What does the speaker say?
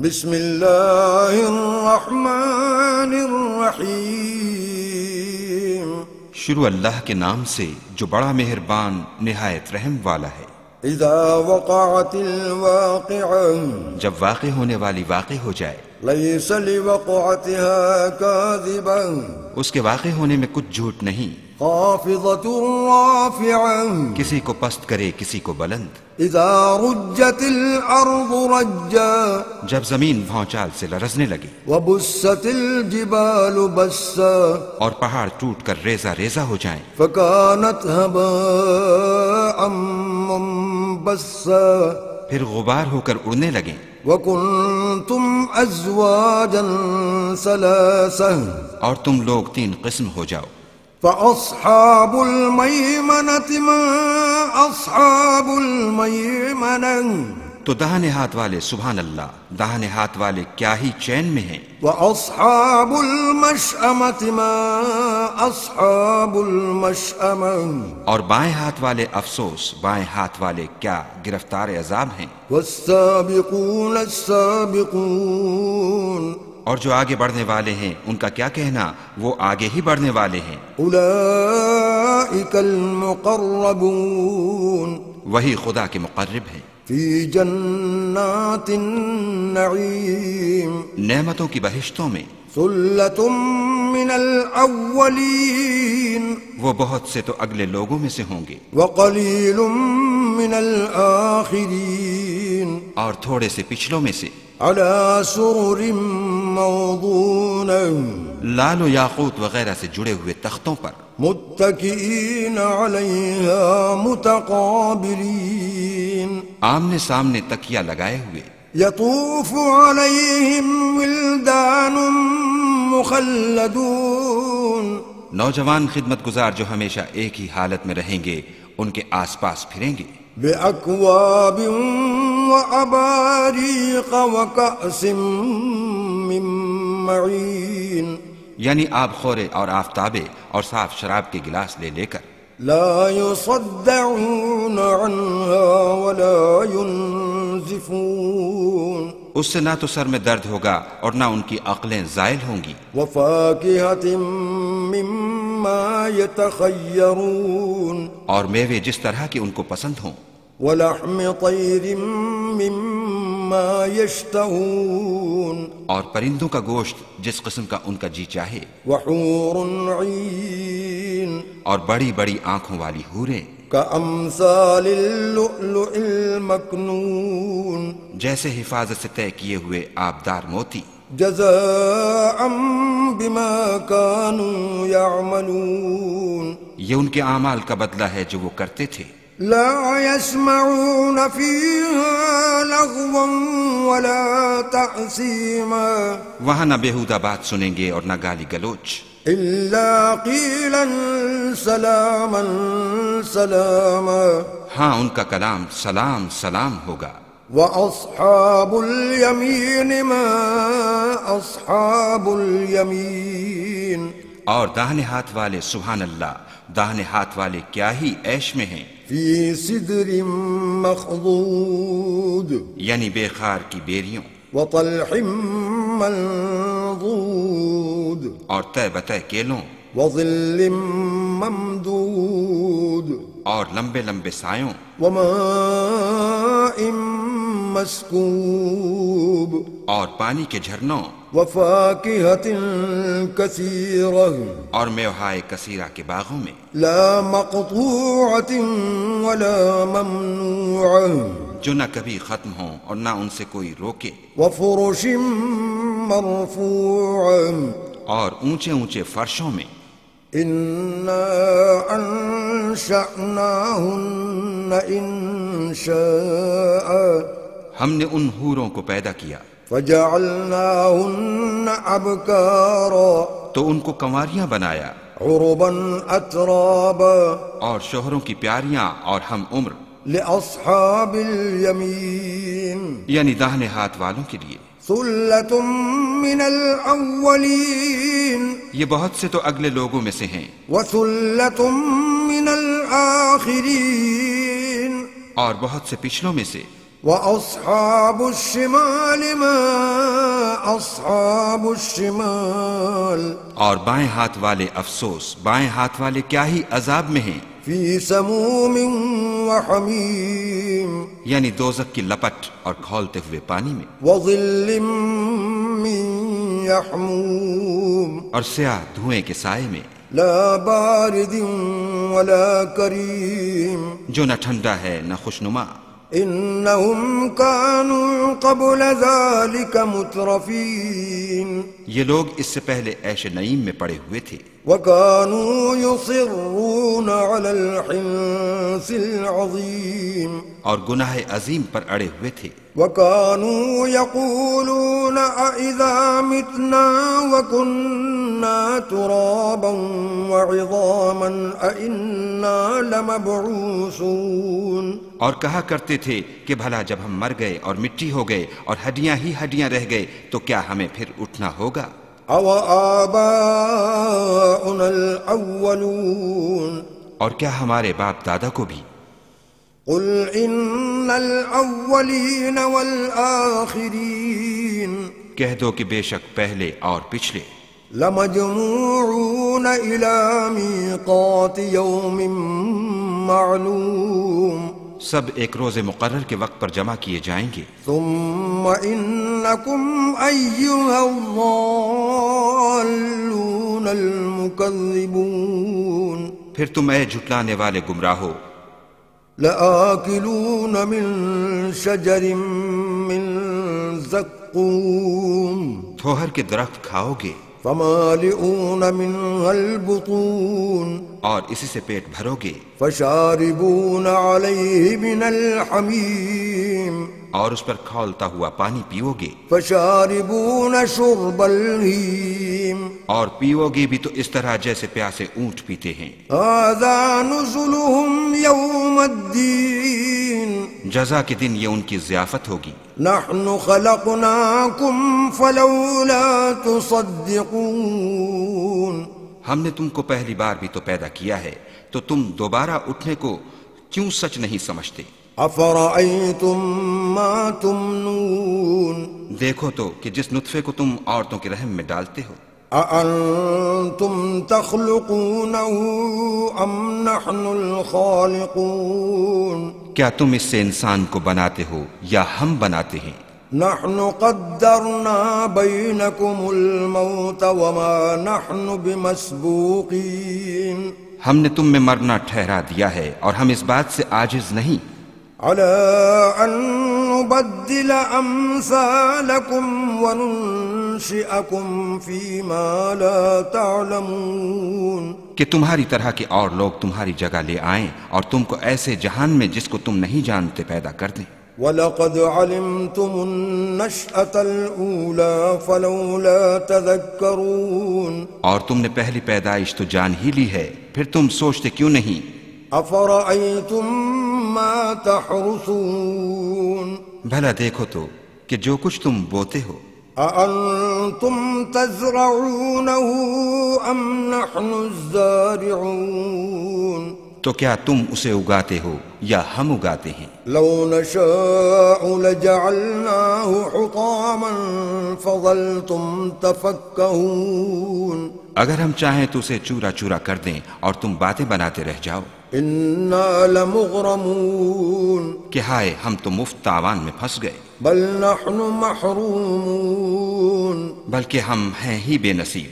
بسم اللہ الرحمن الرحیم، شروع اللہ کے نام سے جو بڑا مہربان نہایت رحم والا ہے۔ اذا وقعت الواقعہ، جب واقع ہونے والی واقع ہو جائے، لیس لوقعتها کاذبہ، اس کے واقع ہونے میں کچھ جھوٹ نہیں، خافضۃ رافعہ، کسی کو پست کرے کسی کو بلند۔ اذا رجت الارض رجا، جب زمین بھونچال سے لرزنے لگے، وبست الجبال بسا، اور پہاڑ ٹوٹ کر ریزہ ریزہ ہو جائیں، فكانت هباء منبثا، پھر غبار ہو کر اڑنے لگیں، وكنتم ازواجا ثلاثا، اور تم لوگ 3 قسم ہو جاؤ۔ فاصحاب المیمنة ما اصحاب المیمنة، تو داہنے ہاتھ والے سبحان اللہ، داہنے ہاتھ والے کیا ہی چین میں ہیں، واصحاب المشأمة ما اصحاب المشأمة، اور بائیں ہاتھ والے افسوس، بائیں ہاتھ والے کیا گرفتار عذاب ہیں۔ والسابقون السابقون، اور جو آگے بڑھنے والے ہیں ان کا کیا کہنا، وہ آگے ہی بڑھنے والے ہیں۔ اولئک المقربون، وہی خدا کے مقرب ہیں، فی جنات النعیم، نعمتوں کی بہشتوں میں۔ ثلۃ من الاولین، وہ بہت سے تو اگلے لوگوں میں سے ہوں گے، وقلیل من الآخرین، اور تھوڑے سے پچھلوں میں سے۔ علی سرر موضونہ، لال و یاقوت وغیرہ سے جڑے ہوئے تختوں پر، متکئین علیہا متقابلین، آمنے سامنے تکیہ لگائے ہوئے۔ یطوف علیہم ولدان مخلدون، نوجوان خدمت گزار جو ہمیشہ ایک ہی حالت میں رہیں گے ان کے آس پاس پھریں گے، بأکواب وأباریق وکأس من معین، یعنی آب خورے اور آفتابے اور صاف شراب کے گلاس لے لے کر۔ لا يصدعون عنها ولا ينزفون، اس سے نہ تو سر میں درد ہوگا اور نہ ان کی عقلیں زائل ہوں گی۔ وفاکہۃ مما یتخیرون، اور میوے جس طرح کے ان کو پسند ہوں۔ ولحم طیر مما یشتہون، اور پرندوں کا گوشت جس قسم کا ان کا جی چاہے۔ وحور عین، اور بڑی بڑی آنکھوں والی حوریں، کامثال اللؤلؤ المکنون، جیسے حفاظت سے طے کیے ہوئے آبدار موتی۔ جزاء بما كانوا يعملون، یہ ان کے اعمال کا بدلہ ہے جو وہ کرتے تھے۔ لا يسمعون فيها لغوا ولا تأثيما، وہاں نہ بےہودہ بات سنیں گے اور نہ گالی گلوچ، إلا قيلا سلاما سلاما، ہاں ان کا کلام سلام سلام ہوگا۔ وأصحاب اليمين ما أصحاب اليمين، اور داہنے ہاتھ والے سبحان اللہ، داہنے ہاتھ والے کیا ہی عیش میں ہیں، في سدر مخضود، یعنی بے خار کی بیریوں، وطلح منضود، اور طے بتہ کیلوں، وظل ممدود، اور لمبے لمبے سایوں، وماء مسكوب، اور پانی کے جھرنوں، وفاكهة كثيرة، اور میوہائے کثیرہ کے باغوں میں، لا مقطوعة ولا ممنوعة، جو نہ کبھی ختم ہوں اور نہ ان سے کوئی روکے، وفرش مرفوعة، اور اونچے اونچے فرشوں میں۔ إنا أنشأناهن إنشاء، ہم نے ان حوروں کو پیدا کیا فجعلناهن أبكارا، تو ان کو کنواریاں بنایا، عربا أترابا، اور شوہروں کی پیاریاں اور ہم عمر، لأصحاب اليمين، یعنی داہنے ہاتھ والوں کے لیے۔ ثلة من الأولين، یہ بہت سے تو اگلے لوگوں میں سے ہیں، وثلة من الآخرين، اور بہت سے پچھلوں میں سے۔ وأصحاب الشمال ما أصحاب الشمال اور بائیں ہاتھ والے افسوس، بائیں ہاتھ والے کیا ہی عذاب میں ہیں، في سموم وحميم یعنی دوزخ کی لپٹ اور کھولتے ہوئے پانی میں، وظل من يحموم اور سیاہ دھوئیں کے سائے میں، لا بارد ولا كريم جو نہ ٹھنڈا ہے نہ خوشنما۔ إنهم كانوا قبل ذلك مترفين یہ لوگ اس سے پہلے عیش نعیم میں پڑے ہوئے تھے، وكانوا يصرون على الحنث العظيم اور گناہ عظیم پر اڑے ہوئے تھے، وكانوا يقولون أإذا متنا وكنا ترابا وعظاما أإنا لمبعوثون اور کہا کرتے تھے کہ بھلا جب ہم مر گئے اور مٹی ہو گئے اور ہڈیاں ہی ہڈیاں رہ گئے تو کیا ہمیں پھر اٹھنا ہوگا؟ أو آباؤنا الأولون اور کیا ہمارے باپ دادا کو بھی؟ قل إن الأولين والآخرين کہہ دو کہ بے شک پہلے اور پچھلے لمجموعون إلى ميقات يوم معلوم سب ایک روز مقرر کے وقت پر جمع کیے جائیں گے، ثم إنكم أيها الضالون المكذبون پھر تم اے جھٹلانے والے گمراہو لآكلون من شجر من زقوم تھوہر کے درخت کھاؤ گے، فمالئون منها البطون اور اسی سے پیٹ بھرو گے، فشاربون عليه من الحميم اور اس پر کھولتا ہوا پانی پیو گے، فشاربون شرب الهيم اور پیو گے بھی تو اس طرح جیسے پیاسے اونٹ پیتے ہیں۔ هذا نزلهم يوم الدين جزا کے دن یہ ان کی ضیافت ہوگی۔ نحن خلقناكم فلولا تصدقون ہم نے تم کو پہلی بار بھی تو پیدا کیا ہے، تو تم دوبارہ اٹھنے کو کیوں سچ نہیں سمجھتے؟ افرأيتم ما تمنون دیکھو تو کہ جس نطفے کو تم عورتوں کے رحم میں ڈالتے ہو، أأنتم تخلقونه أم نحن الخالقون کیا تم اس سے انسان کو بناتے ہو یا ہم بناتے ہیں؟ نحن قدرنا بينكم الموت وما نحن بمسبوقين ہم نے تم میں مرنا ٹھہرا دیا ہے اور ہم اس بات سے عاجز نہیں على أن نبدل أمثالكم وننشئكم فيما لا تعلمون کہ تمہاری طرح کے اور لوگ تمہاری جگہ لے آئیں اور تم کو ایسے جہان میں جس کو تم نہیں جانتے پیدا کر دیں۔ وَلَقَدْ عَلِمْتُمُ النَّشْأَةَ الْأُولَى فَلَوْلَا تَذَكَّرُونَ اور تم نے پہلی پیدائش تو جان ہی لی ہے، پھر تم سوچتے کیوں نہیں؟ أَفَرَأَيْتُم مَّا تَحْرُثُونَ بھلا دیکھو تو کہ جو کچھ تم بوتے ہو، أَأَنتُمْ تَزْرَعُونَهُ أَمْ نَحْنُ الزَّارِعُونَ تو کیا تم اسے اگاتے ہو یا ہم اگاتے ہیں؟ لو نشاء لجعلناه حطاما فظلتم تفكهون اگر ہم چاہیں تو اسے چورا چورا کر دیں اور تم باتیں بناتے رہ جاؤ۔ إنا لمغرمون کہ ہائے ہم تو مفت تاوان میں پھنس گئے، بل نحن محرومون بلکہ ہم ہیں ہی بے نصیب۔